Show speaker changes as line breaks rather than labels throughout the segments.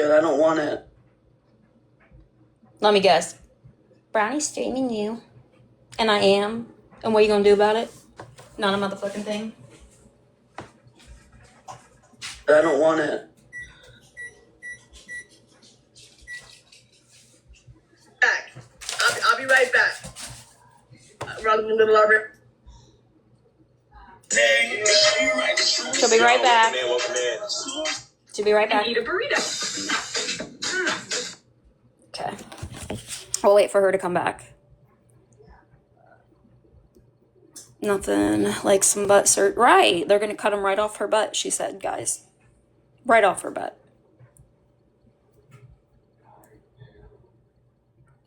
good. I don't want it.
Let me guess. Brownie's streaming you. And I am. And what are you gonna do about it? Not a motherfucking thing.
I don't want it. Back. I'll be right back. Running a little over.
She'll be right back. She'll be right back.
Eat a burrito.
Okay. We'll wait for her to come back. Nothing like some butt surgery. Right. They're going to cut them right off her butt, she said, guys. Right off her butt.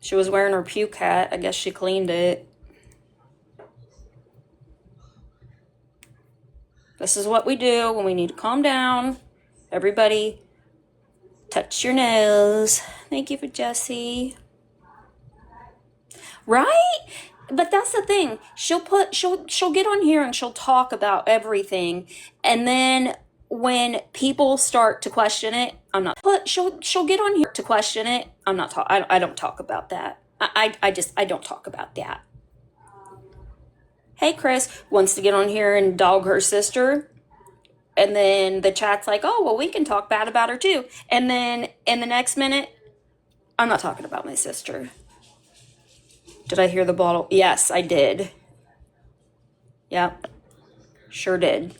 She was wearing her puke hat. I guess she cleaned it. This is what we do when we need to calm down. Everybody, touch your nose. Thank you for Jessie. Right? But that's the thing. She'll get on here and she'll talk about everything, and then when people start to question it, I'm not. But she'll get on here to question it. I'm not. I don't talk about that. I don't talk about that. Hey, Chris wants to get on here and dog her sister. And then the chat's like, oh, well, we can talk bad about her too. And then in the next minute, I'm not talking about my sister. Did I hear the bottle? Yes, I did. Yep. Sure did.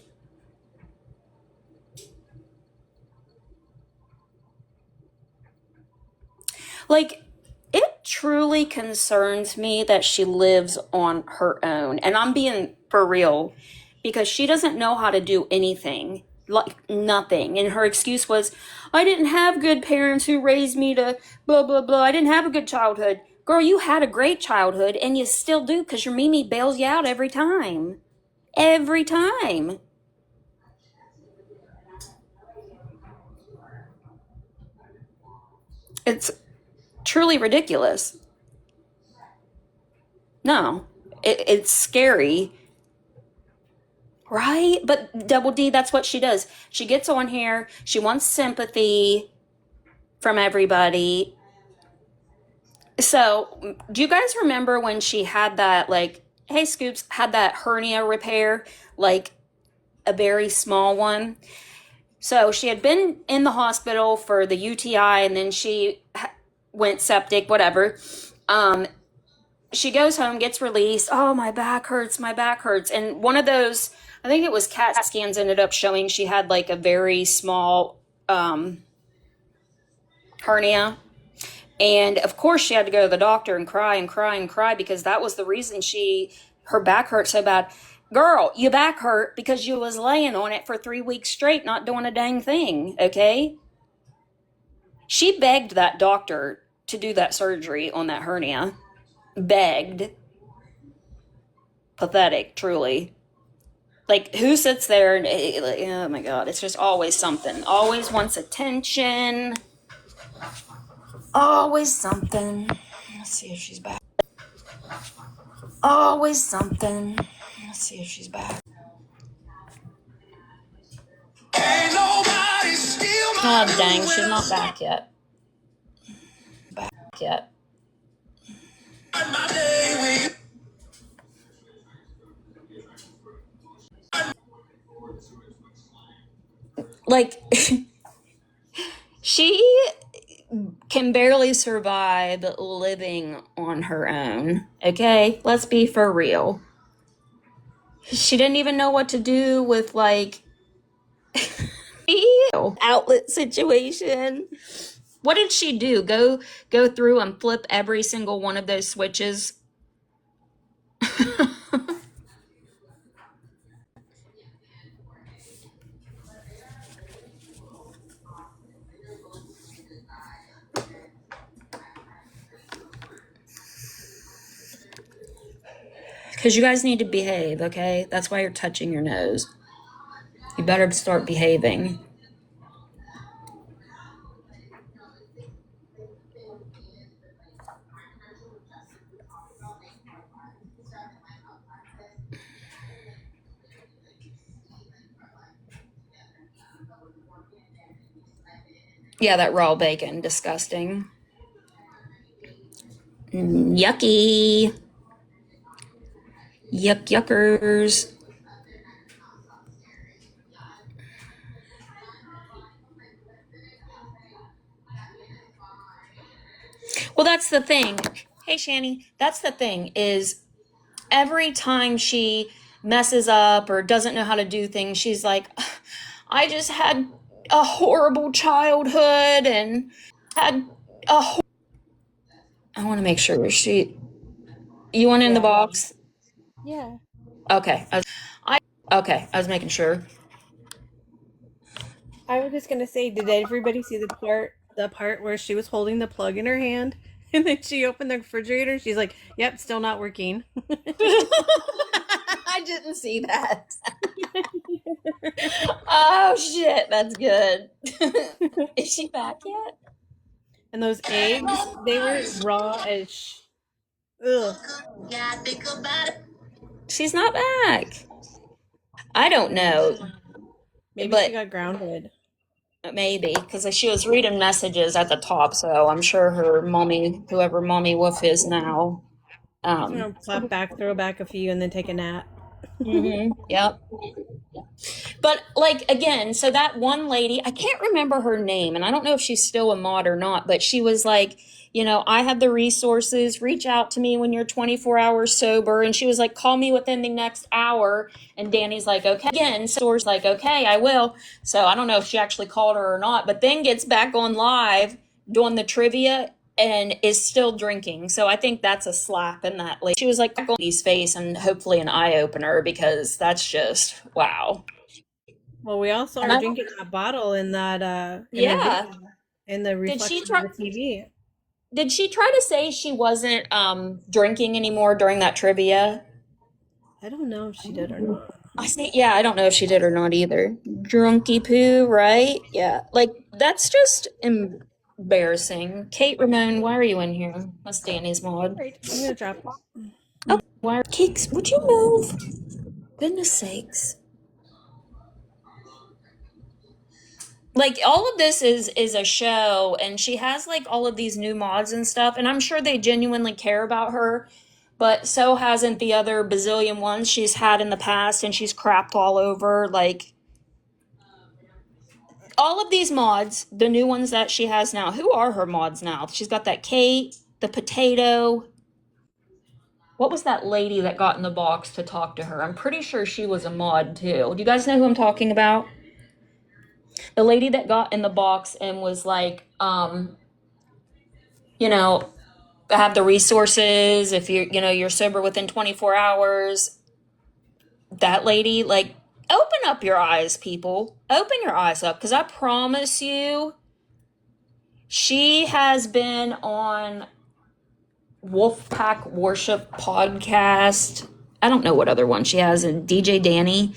Like, it truly concerns me that she lives on her own. And I'm being for real, because she doesn't know how to do anything. Like, nothing. And her excuse was, I didn't have good parents who raised me to blah, blah, blah. I didn't have a good childhood. Girl, you had a great childhood, and you still do, because your Mimi bails you out every time. Every time. It's truly ridiculous. No, it's scary, right? But Double D, that's what she does. She gets on here. She wants sympathy from everybody. So, do you guys remember when she had that, like, hey, Scoops, had that hernia repair, like a very small one? So she had been in the hospital for the UTI, and then she went septic, whatever. She goes home, gets released. Oh, my back hurts, my back hurts. And one of those, I think it was CAT scans, ended up showing she had like a very small hernia. And of course she had to go to the doctor and cry and cry and cry, because that was the reason her back hurt so bad. Girl, your back hurt because you was laying on it for 3 weeks straight, not doing a dang thing, okay? She begged that doctor to do that surgery on that hernia. Begged. Pathetic, truly. Like, who sits there and, oh my God, it's just always something. Always wants attention. Always something. Let's see if she's back. Always something. Let's see if she's back. God dang, she's not back yet. Back yet. Like, she can barely survive living on her own, okay? Let's be for real. She didn't even know what to do with, like, outlet situation. What did she do? Go through and flip every single one of those switches? Because you guys need to behave, okay? That's why you're touching your nose. You better start behaving. Yeah, that raw bacon, disgusting. Yucky. Yuckers. Well, that's the thing. Hey, Shani, that's the thing is every time she messes up or doesn't know how to do things, she's like, I just had a horrible childhood and had a. I want to make sure she. You want in the
Yeah.
box?
Yeah.
Okay. Okay. I was making sure.
I was just gonna say, did everybody see the part where she was holding the plug in her hand and then she opened the refrigerator and she's like, "Yep, still not working."
I didn't see that. Oh shit, that's good. Is she back yet?
And those eggs, they were raw as ugh.
She's not back. I don't know,
Maybe she
but
got grounded.
maybe because she was reading messages at the top, so I'm sure her mommy, whoever mommy wolf is now.
She's gonna plop back, throw back a few, and then take a nap.
Yep. But like again, so that one lady, I can't remember her name, and I don't know if she's still a mod or not, but she was like, I have the resources, reach out to me when you're 24 hours sober. And she was like, call me within the next hour. And Danny's like, okay. Again, source like, okay, I will. So I don't know if she actually called her or not, but then gets back on live doing the trivia and is still drinking. So I think that's a slap in that lady. She was like on his face and hopefully an eye opener because that's just wow.
Well, we all saw
And
her
I,
drinking that bottle in that in her
yeah.
video, in the
Did she
reflection of
try?
the TV.
Did she try to say she wasn't drinking anymore during that trivia?
I don't know if she did or not.
I say, yeah, I don't know if she did or not either. Drunky poo, right? Yeah, like that's just embarrassing. Kate Ramone, why are you in here? That's Danny's mod.
Right, I'm gonna drop it.
Oh, why? Cakes, would you move? Goodness sakes. Like all of this is a show and she has like all of these new mods and stuff and I'm sure they genuinely care about her, but so hasn't the other bazillion ones she's had in the past and she's crapped all over. Like all of these mods, the new ones that she has now, who are her mods now? She's got that Kate, the potato. What was that lady that got in the box to talk to her? I'm pretty sure she was a mod too. Do you guys know who I'm talking about? The lady that got in the box and was like, you know, have the resources if you're sober within 24 hours. That lady, like, open up your eyes, people. Open your eyes up because I promise you she has been on Wolfpack Worship podcast. I don't know what other one she has, and DJ Danny.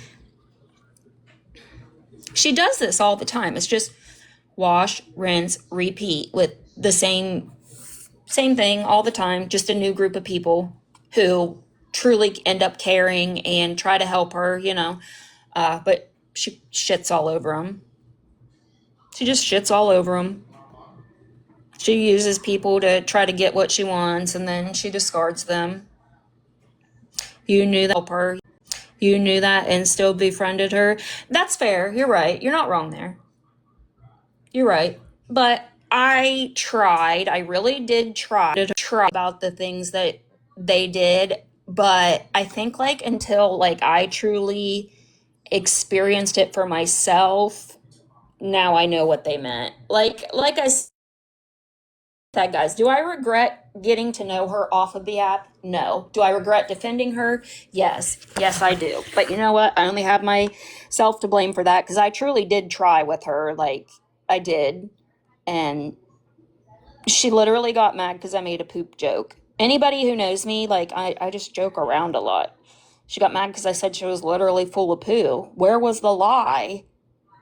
She does this all the time. It's just wash, rinse, repeat with the same thing all the time, just a new group of people who truly end up caring and try to help her. But she shits all over them. She just shits all over them. She uses people to try to get what she wants and then she discards them. You knew that help her. You knew that and still befriended her. That's fair. You're right. You're not wrong there. You're right. But I tried. I really did try to try about the things that they did. But I think like until like I truly experienced it for myself, now I know what they meant. Like I said, guys, do I regret getting to know her off of the app? No. Do I regret defending her? Yes. Yes, I do. But you know what? I only have myself to blame for that because I truly did try with her. Like I did. And she literally got mad because I made a poop joke. Anybody who knows me, like I just joke around a lot. She got mad because I said she was literally full of poo. Where was the lie?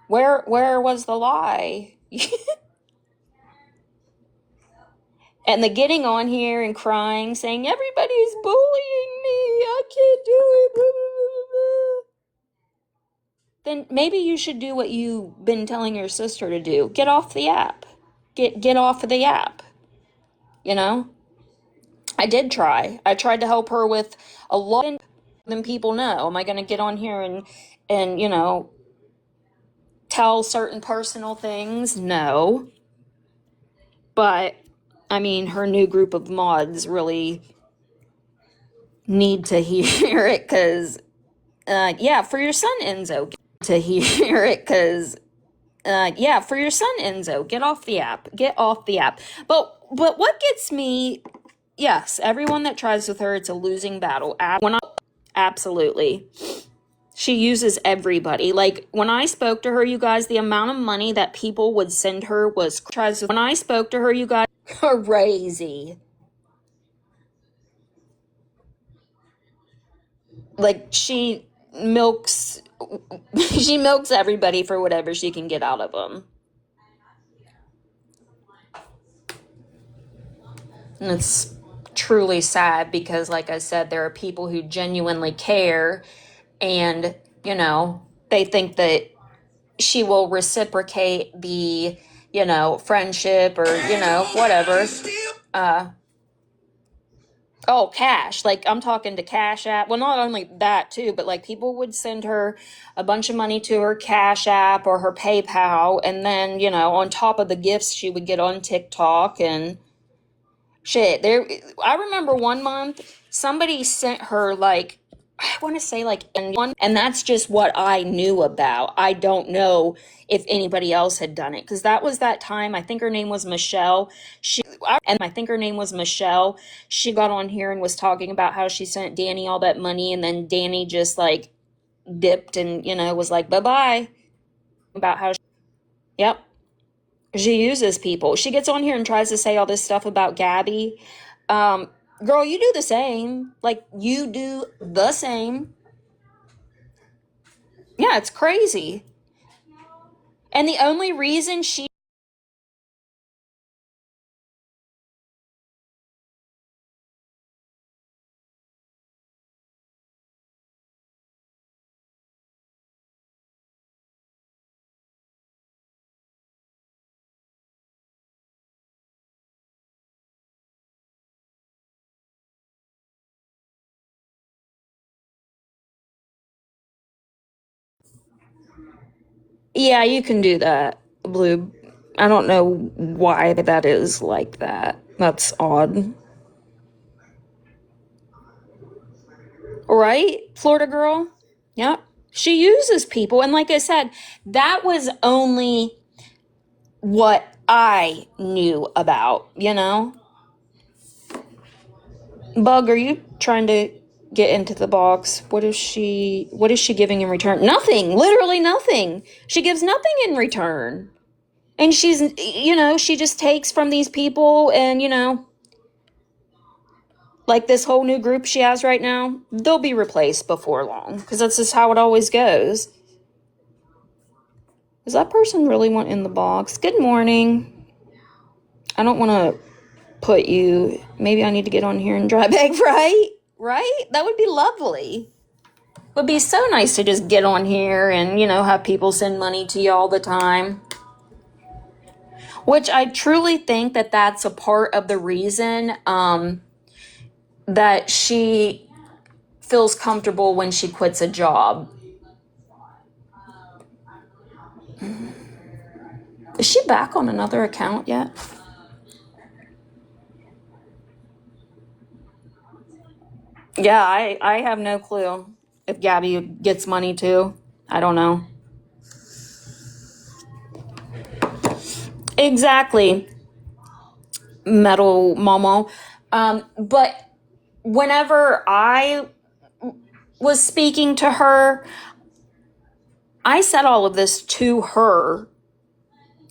Where was the lie? And the getting on here and crying, saying everybody's bullying me. I can't do it. Blah, blah, blah, blah. Then maybe you should do what you've been telling your sister to do. Get off the app. get off of the app, you know? I did try. I tried to help her with a lot than people know. Am I going to get on here and, you know, tell certain personal things? No. But I mean, her new group of mods really need to hear it because, yeah, for your son, Enzo, to hear it because, yeah, for your son, Enzo, get off the app. Get off the app. But what gets me, yes, everyone that tries with her, it's a losing battle. Absolutely. She uses everybody. Like, when I spoke to her, you guys, the amount of money that people would send her was when I spoke to her, you guys, crazy. Like, milks she milks everybody for whatever she can get out of them. And it's truly sad because, like I said, there are people who genuinely care and, you know, they think that she will reciprocate the, you know, friendship or, you know, whatever. Oh, cash. Like, I'm talking to Cash App. Well, not only that, too, but like people would send her a bunch of money to her Cash App or her PayPal. And then, you know, on top of the gifts she would get on TikTok and shit. I remember one month somebody sent her like, I want to say like and that's just what I knew about. I don't know if anybody else had done it because that was that time. I think her name was Michelle. I think her name was Michelle. She got on here and was talking about how she sent Danny all that money and then Danny just like dipped and, you know, was like, bye-bye. About how yep. She uses people. She gets on here and tries to say all this stuff about Gabby. Girl, you do the same. Like, you do the same. Yeah, it's crazy. And the only reason yeah, you can do that, Blue. I don't know why that is like that. That's odd. Right? Florida girl? Yep. She uses people. And like I said, that was only what I knew about, you know? Bug, are you trying to get into the box? What is she giving in return? Nothing. Literally nothing. She gives nothing in return. And she's, you know, she just takes from these people and, you know, like this whole new group she has right now, they'll be replaced before long because that's just how it always goes. Does that person really want in the box? Good morning. I don't want to put you. Maybe I need to get on here and dry bag, right? Right? That would be lovely. Would be so nice to just get on here and, you know, have people send money to you all the time. Which I truly think that that's a part of the reason that she feels comfortable when she quits a job. Is she back on another account yet? Yeah, I have no clue if Gabby gets money too. I don't know. Exactly, Metal Momo. But whenever I was speaking to her, I said all of this to her,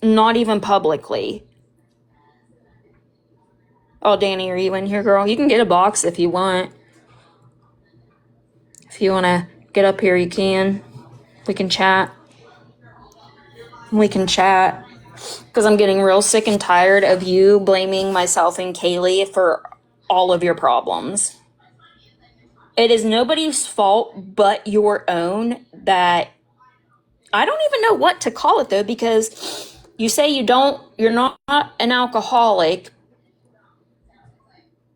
not even publicly. Oh, Danny, are you in here, girl? You can get a box if you want. If you want to get up here, you can. We can chat. We can chat. Because I'm getting real sick and tired of you blaming myself and Kaylee for all of your problems. It is nobody's fault but your own that I don't even know what to call it though, because You say you're not an alcoholic,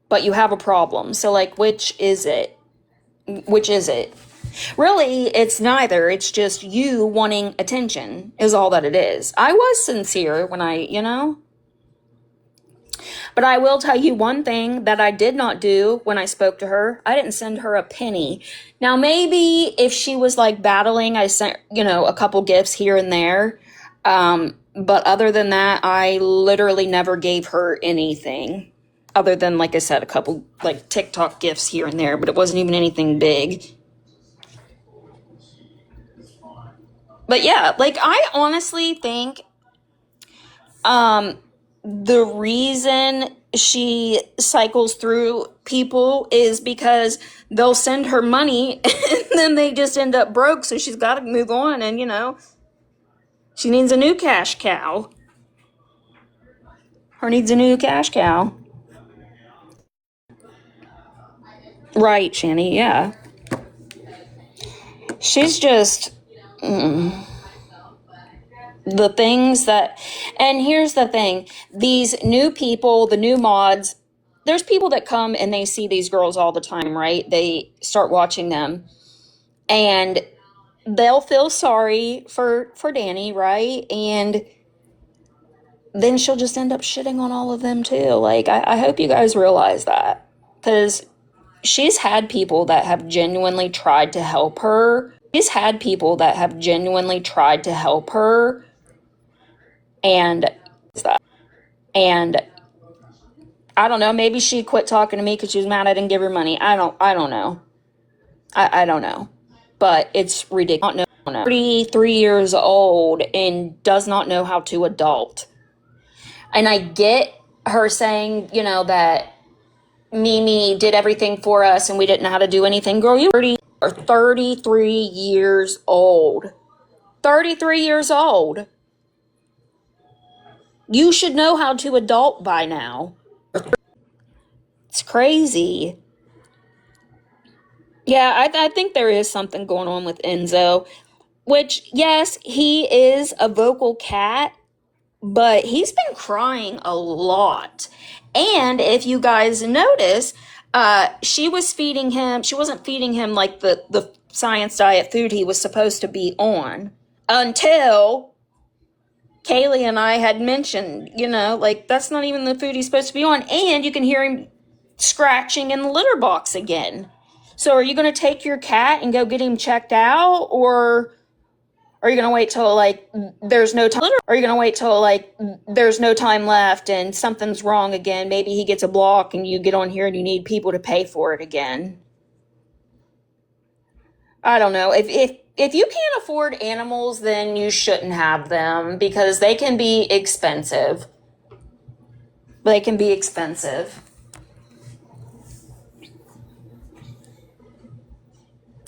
but you have a problem. So, like, which is it? Which is it? Really, it's neither. It's just you wanting attention, is all that it is. I was sincere when But I will tell you one thing that I did not do when I spoke to her. I didn't send her a penny. Now, maybe if she was like battling, I sent, a couple gifts here and there. But other than that, I literally never gave her anything. Other than, like I said, a couple like TikTok gifts here and there, but it wasn't even anything big. But yeah, like I honestly think the reason she cycles through people is because they'll send her money and then they just end up broke, so she's got to move on, and she needs a new cash cow. Her needs a new cash cow. Right, Shanny, yeah. She's just the things that, and here's the thing, these new people, the new mods, there's people that come and they see these girls all the time, right? They start watching them and they'll feel sorry for Danny, right? And then she'll just end up shitting on all of them too. Like, I hope you guys realize that, because she's had people that have genuinely tried to help her. And and I don't know, maybe she quit talking to me because she was mad I didn't give her money. I don't know. I don't know. But it's ridiculous. 33 years old and does not know how to adult. And I get her saying, that Mimi did everything for us and we didn't know how to do anything. Girl, you are 33 years old. 33 years old. You should know how to adult by now. It's crazy. Yeah, I think there is something going on with Enzo, which, yes, he is a vocal cat, but he's been crying a lot. And if you guys notice, she wasn't feeding him like the science diet food he was supposed to be on until Kaylee and I had mentioned, like that's not even the food he's supposed to be on. And you can hear him scratching in the litter box again. So are you going to take your cat and go get him checked out, or are you going to wait till like there's no time? Are you going to wait till like there's no time left and something's wrong again? Maybe he gets a block and you get on here and you need people to pay for it again. I don't know. If you can't afford animals, then you shouldn't have them because they can be expensive. They can be expensive.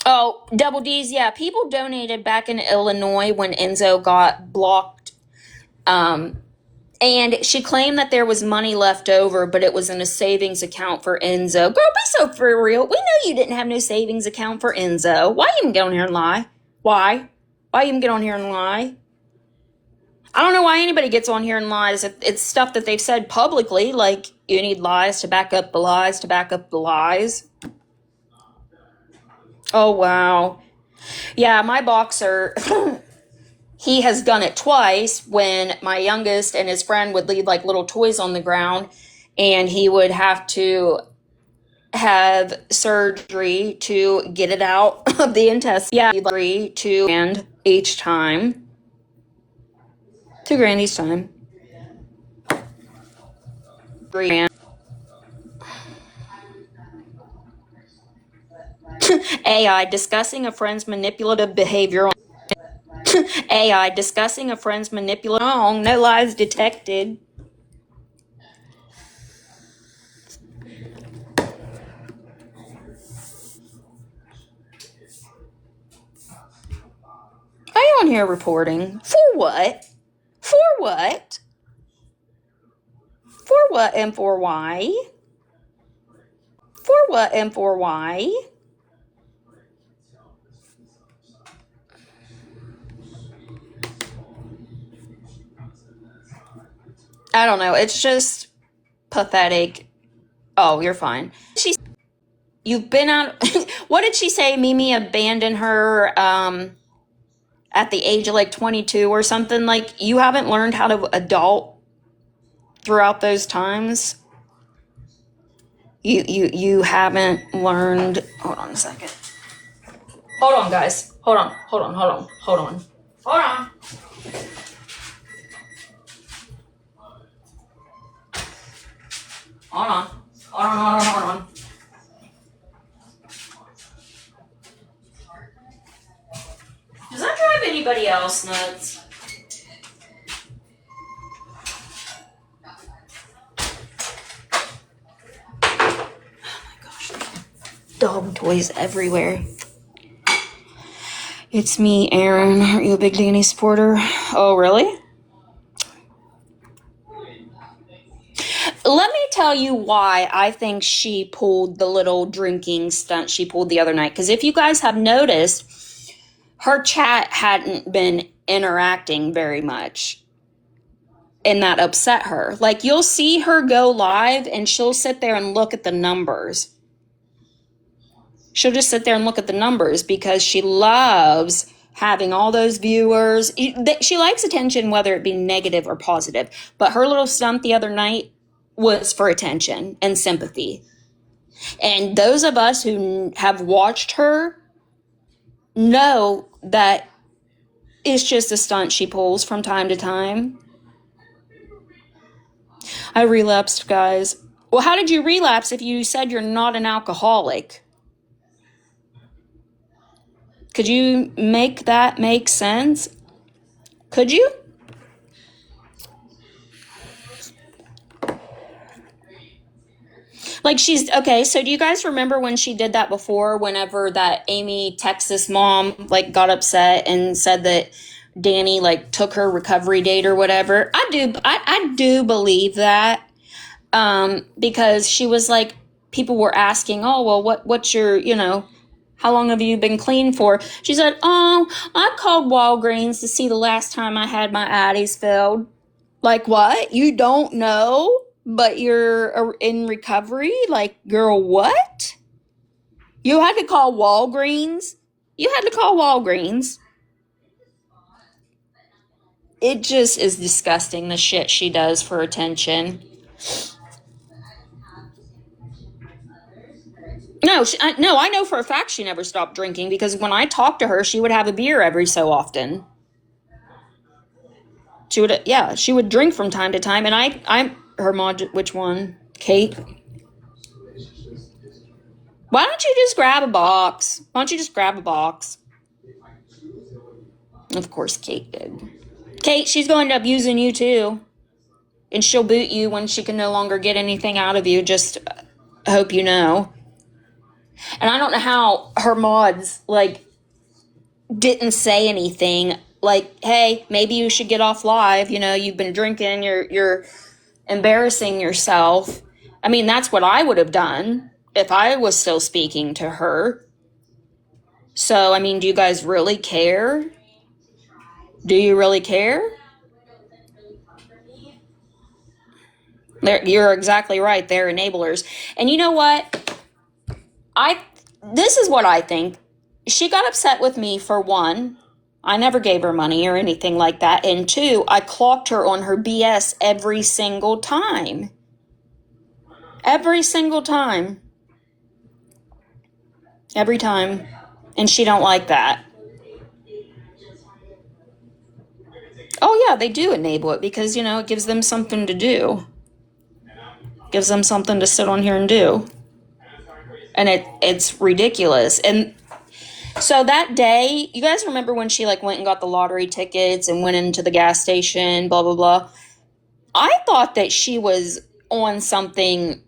Oh, Double D's, yeah. People donated back in Illinois when Enzo got blocked. And she claimed that there was money left over, but it was in a savings account for Enzo. Girl, be so for real. We know you didn't have no savings account for Enzo. Why even get on here and lie? Why? Why even get on here and lie? I don't know why anybody gets on here and lies. It's stuff that they've said publicly, like you need lies to back up the lies to back up the lies. Oh, wow. Yeah, my boxer, he has done it twice when my youngest and his friend would leave like little toys on the ground and he would have to have surgery to get it out of the intestine. Yeah, $2,000 each time. $2,000 each time. $3,000. AI discussing a friend's manipulative behavior. AI discussing a friend's manipulative. No lies detected. Are you on here reporting? For what? For what? For what and for why? For what and for why? I don't know. It's just pathetic. Oh, you're fine. You've been out. What did she say? Mimi abandoned her at the age of like 22 or something. Like, you haven't learned how to adult throughout those times. You haven't learned. Hold on a second. Hold on, guys. Hold on. Hold on. Hold on. Does that drive anybody else nuts? Oh my gosh. Dog toys everywhere. It's me, Aaron. Are you a big Danny supporter? Oh, really? Let me tell you why I think she pulled the little drinking stunt she pulled the other night. Because if you guys have noticed, her chat hadn't been interacting very much. And that upset her. Like, you'll see her go live and she'll sit there and look at the numbers. She'll just sit there and look at the numbers because she loves having all those viewers. She likes attention, whether it be negative or positive. But her little stunt the other night was for attention and sympathy. And those of us who have watched her know that it's just a stunt she pulls from time to time. I relapsed, guys. Well, how did you relapse if you said you're not an alcoholic? Could you make that make sense? Could you? Like, she's okay. So do you guys remember when she did that before? Whenever that Amy, Texas mom, like, got upset and said that Danny like took her recovery date or whatever. I do believe that, because she was like, people were asking, oh well, what's your, how long have you been clean for? She said, oh, I called Walgreens to see the last time I had my Addies filled. Like, what? You don't know? But you're in recovery? Like, girl, what? You had to call Walgreens? You had to call Walgreens. It just is disgusting, the shit she does for attention. No, I know for a fact she never stopped drinking, because when I talked to her, she would have a beer every so often. She would drink from time to time, and I'm her mod. Which one? Kate? Why don't you just grab a box? Of course Kate did. Kate, she's going to end up using you too. And she'll boot you when she can no longer get anything out of you. Just hope you know. And I don't know how her mods, like, didn't say anything. Like, hey, maybe you should get off live. You've been drinking. You're embarrassing yourself. I mean, that's what I would have done if I was still speaking to her. So, I mean, do you guys really care? Do you really care? You're exactly right. They're enablers. And you know what? This is what I think. She got upset with me, for one. I never gave her money or anything like that. And two, I clocked her on her BS every single time. Every single time. Every time. And she don't like that. Oh yeah, they do enable it because, it gives them something to do. Gives them something to sit on here and do. And it's ridiculous. And so that day, you guys remember when she like went and got the lottery tickets and went into the gas station, blah, blah, blah. I thought that she was on something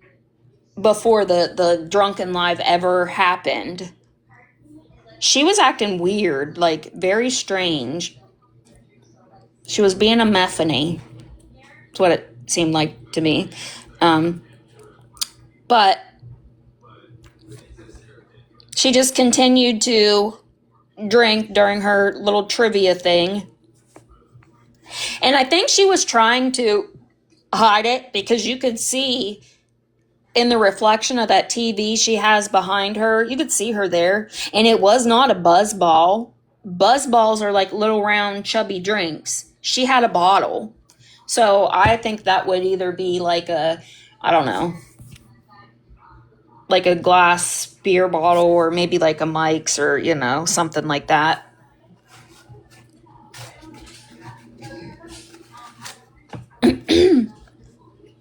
before the drunken live ever happened. She was acting weird, like very strange. She was being a mephany. That's what it seemed like to me. But she just continued to drink during her little trivia thing. And I think she was trying to hide it because you could see in the reflection of that TV she has behind her, you could see her there. And it was not a buzz ball. Buzz balls are like little round chubby drinks. She had a bottle. So I think that would either be like a, I don't know, like a glass beer bottle or maybe like a Mike's or, you know, something like that.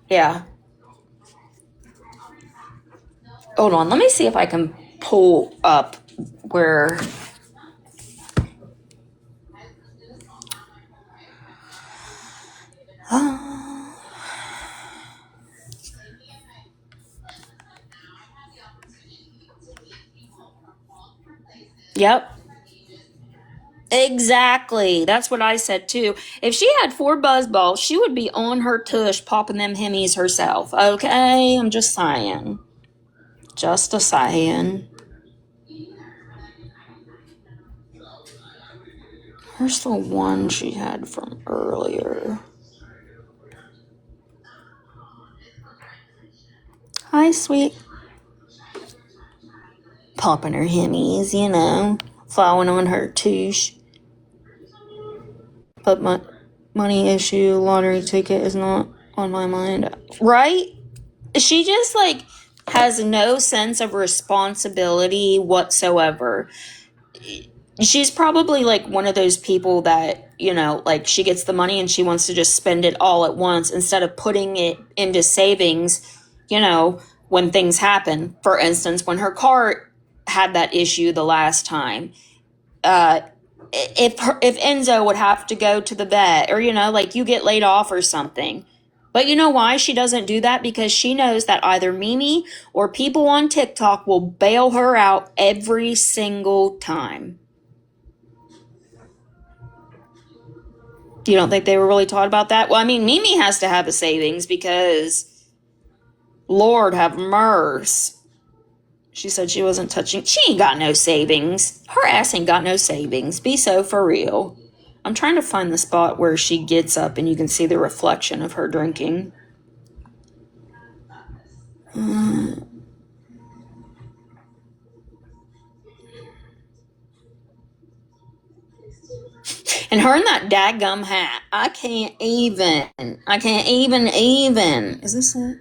Yeah. Hold on. Let me see if I can pull up where. Yep. Exactly. That's what I said too. If she had 4 buzz balls, she would be on her tush popping them himmies herself. Okay? I'm just saying. Just a saying. Here's the one she had from earlier. Hi, sweet. Popping her himmies, you know. Falling on her tush. But my money issue, lottery ticket is not on my mind. Right? She just like has no sense of responsibility whatsoever. She's probably like one of those people that, you know, like she gets the money and she wants to just spend it all at once instead of putting it into savings, you know, when things happen. For instance, when her car had that issue the last time, if Enzo would have to go to the vet or, you know, like you get laid off or something. But you know why she doesn't do that? Because she knows that either Mimi or people on TikTok will bail her out every single time. You don't think they were really taught about that? Well, I mean, Mimi has to have a savings because Lord have mercy. She said she wasn't touching. She ain't got no savings. Her ass ain't got no savings. Be so for real. I'm trying to find the spot where she gets up and you can see the reflection of her drinking. And her in that daggum hat. I can't even. Is this it?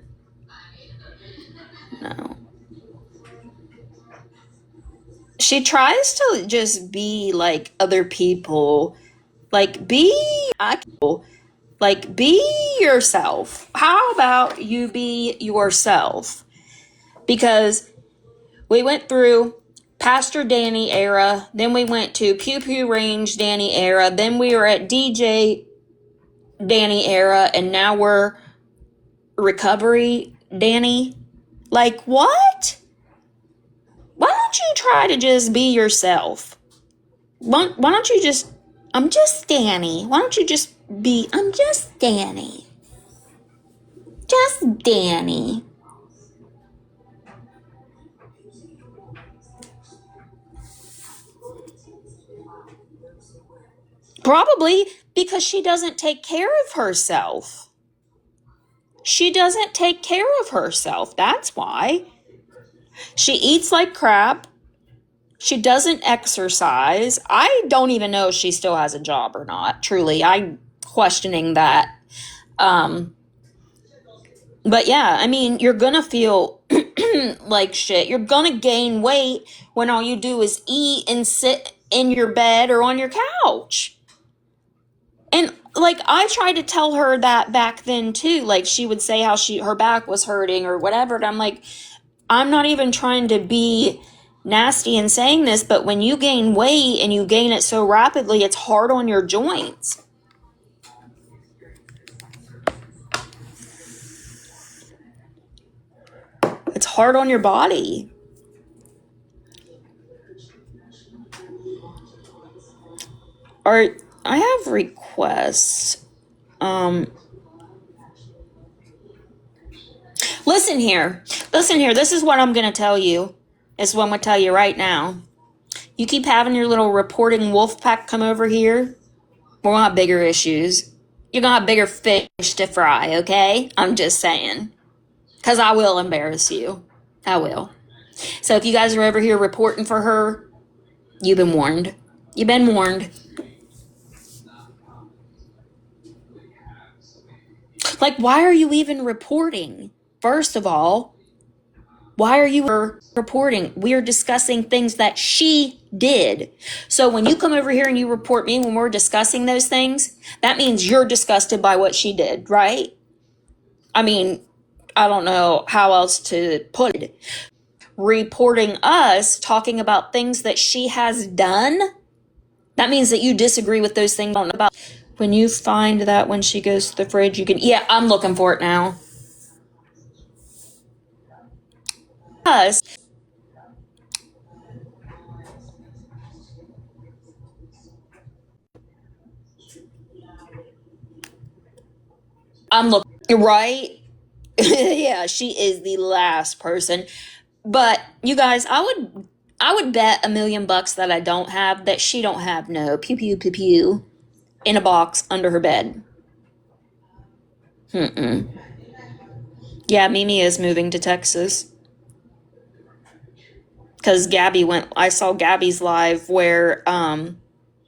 No. She tries to just be like other people. Like, be yourself. How about you be yourself? Because we went through Pastor Danny era, then we went to Pew Pew Range Danny era, then we were at DJ Danny era, and now we're recovery Danny. Like, what? Why don't you try to just be yourself? Why don't you just, I'm just Danny. Why don't you just be, I'm just Danny. Just Danny. Probably because she doesn't take care of herself. She doesn't take care of herself. That's why. She eats like crap. She doesn't exercise. I don't even know if she still has a job or not. Truly, I'm questioning that. But yeah, I mean, you're going to feel like shit. You're going to gain weight when all you do is eat and sit in your bed or on your couch. And like I tried to tell her that back then too. Like she would say how her back was hurting or whatever. And I'm like, I'm not even trying to be nasty in saying this, but when you gain weight and you gain it so rapidly, it's hard on your joints. It's hard on your body. Or I have requests. Listen here. This is what I'm going to tell you. This is what I'm going to tell you right now. You keep having your little reporting wolf pack come over here, we're going to have bigger issues. You're gonna have bigger fish to fry, okay? I'm just saying. Because I will embarrass you. I will. So if you guys are over here reporting for her, you've been warned. You've been warned. Like, why are you even reporting? First of all, why are you reporting? We are discussing things that she did. So when you come over here and you report me when we're discussing those things, that means you're disgusted by what she did, right? I mean, I don't know how else to put it. Reporting us talking about things that she has done, that means that you disagree with those things about. When you find that when she goes to the fridge, you can, yeah, I'm looking for it now. Us, I'm looking, right? Yeah, she is the last person. But you guys, I would bet $1,000,000 that I don't have, that she don't have, no pew pew pew pew in a box under her bed. Mm-mm. Yeah, Mimi is moving to Texas because Gabby went. I saw Gabby's live where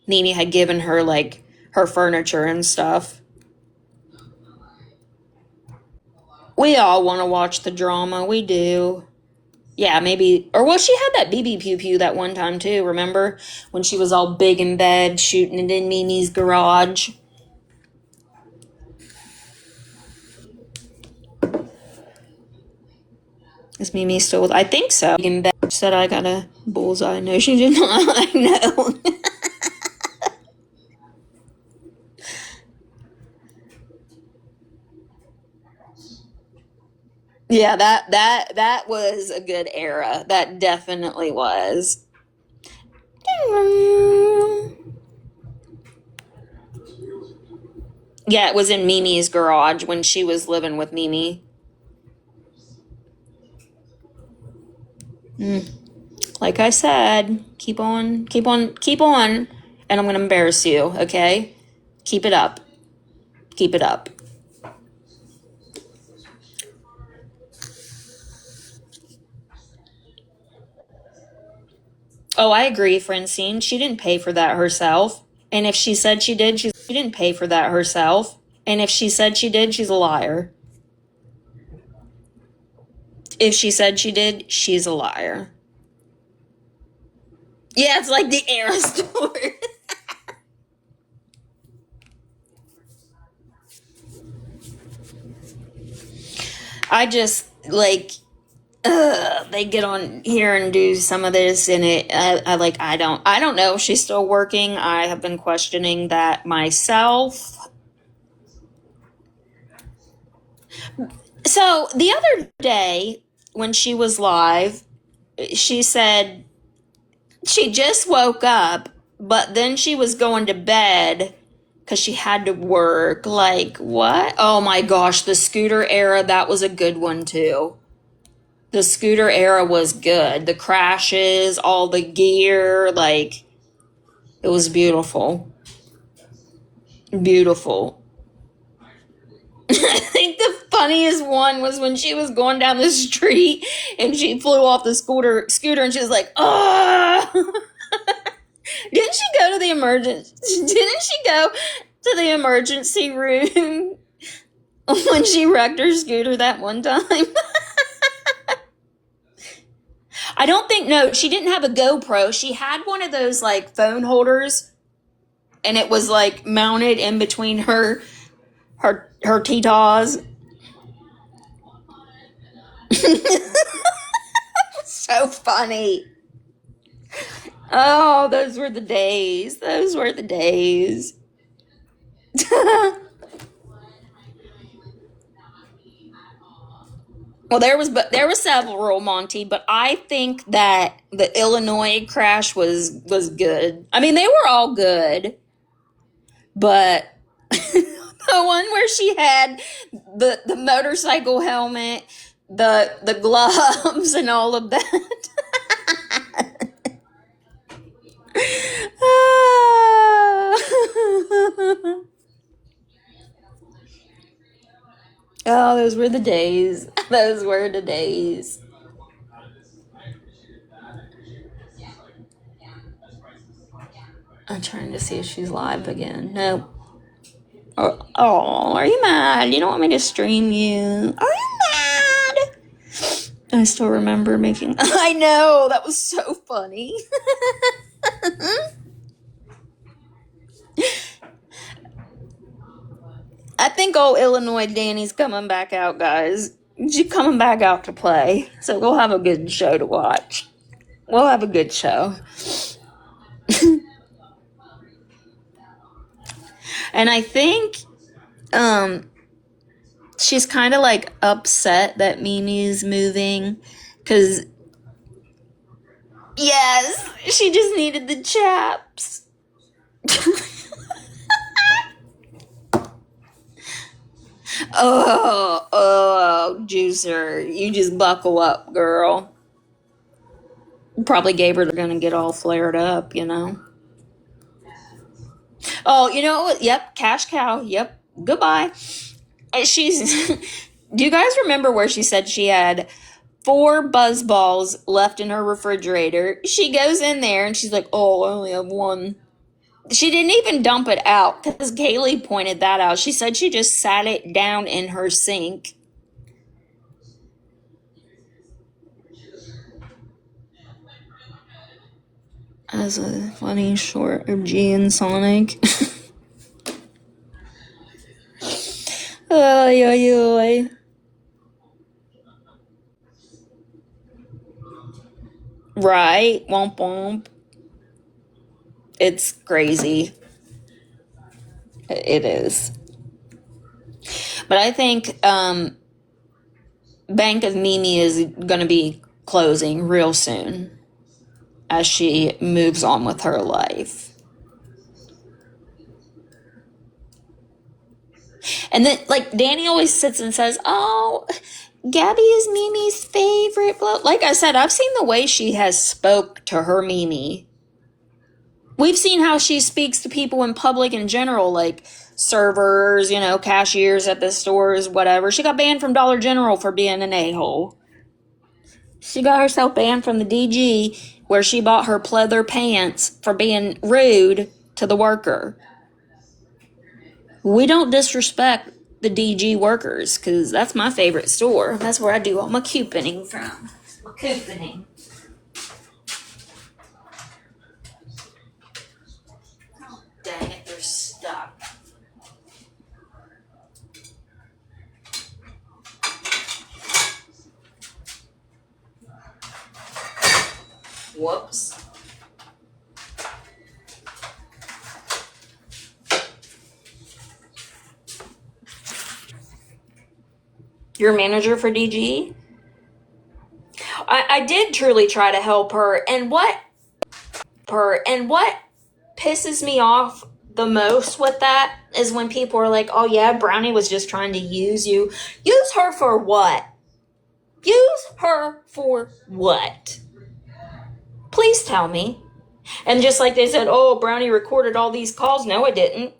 Nene had given her like her furniture and stuff. We all want to watch the drama. We do. Yeah, maybe. Or well, she had that BB Pew Pew that one time too. Remember when she was all big in bed shooting it in Mimi's garage? Is Mimi still with? I think so. In bed said I got a bullseye. No, she did not. I know. Yeah, that was a good era. That definitely was. Yeah, it was in Mimi's garage when she was living with Mimi. Like I said, keep on, keep on, keep on, and I'm gonna embarrass you, okay? Keep it up. Keep it up. Oh, I agree, Francine. She didn't pay for that herself. And if she said she did, she didn't pay for that herself. And if she said she did, she's a liar. If she said she did, she's a liar. Yeah, it's like the era store. I just like they get on here and do some of this, and I don't know if she's still working. I have been questioning that myself. So the other day when she was live, she said she just woke up, but then she was going to bed because she had to work. Like, what? Oh my gosh, the scooter era, that was a good one too. The scooter era was good. The crashes, all the gear, like, it was beautiful. Beautiful. I think the funniest one was when she was going down the street and she flew off the scooter and she was like, oh. Didn't she go to the emergency? Didn't she go to the emergency room when she wrecked her scooter that one time? I don't think, no, she didn't have a GoPro. She had one of those like phone holders, and it was like mounted in between her T-taws. So funny. Oh, those were the days. Those were the days. Well, there was several, Monty, but I think that the Illinois crash was good. I mean, they were all good, but the one where she had the motorcycle helmet, the gloves, and all of that. Oh, those were the days. Those were the days. I'm trying to see if she's live again. Nope. Oh, are you mad? You don't want me to stream you? Are you mad? I still remember making. I know, that was so funny. I think old Illinois Danny's coming back out, guys. She's coming back out to play. So we'll have a good show to watch. We'll have a good show. And I think she's kind of like upset that Mimi's moving. Because, yes, she just needed the chaps. Oh, Juicer, you just buckle up, girl. Probably gave her, they're gonna get all flared up, you know. Oh, you know what? Yep, cash cow. Yep, goodbye. She's. Do you guys remember where she said she had 4 buzz balls left in her refrigerator? She goes in there and she's like, "Oh, I only have 1." She didn't even dump it out because Kaylee pointed that out. She said she just sat it down in her sink. As a funny short of G and Sonic. Oy, oy, oy. Right? Womp womp. It's crazy. It is. But I think Bank of Mimi is going to be closing real soon as she moves on with her life. And then, like, Danny always sits and says, "Oh, Gabby is Mimi's favorite." Like I said, I've seen the way she has spoke to her Mimi. We've seen how she speaks to people in public in general, like servers, you know, cashiers at the stores, whatever. She got banned from Dollar General for being an a-hole. She got herself banned from the DG where she bought her pleather pants for being rude to the worker. We don't disrespect the DG workers because that's my favorite store. That's where I do all my couponing from. My couponing. Oh, dang it, they're stuck. Whoops. You're a manager for DG? I did truly try to help her. And what pisses me off the most with that is when people are like, "Oh yeah, Brownie was just trying to use you." Use her for what? Use her for what? Please tell me. And just like they said, "Oh, Brownie recorded all these calls." No, it didn't.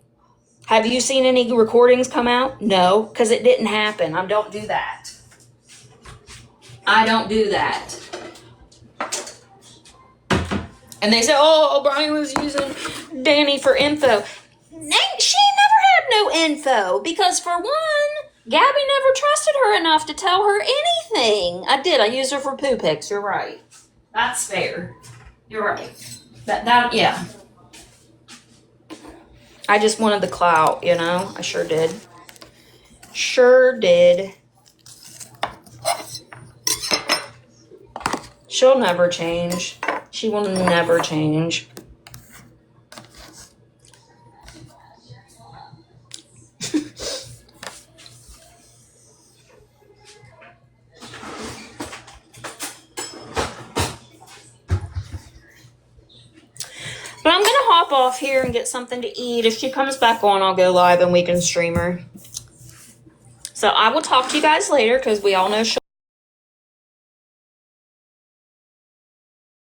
Have you seen any recordings come out? No, because it didn't happen. I don't do that. I don't do that. And they say, "Oh, Brownie was using Danny for info." She never had no info because, for one, Gabby never trusted her enough to tell her anything. I did. I used her for poo pics. You're right. That's fair. You're right. Yeah. I just wanted the clout, you know? I sure did. Sure did. She'll never change. She will never change. But I'm going to hop off here and get something to eat. If she comes back on, I'll go live and we can stream her. So I will talk to you guys later because we all know she'll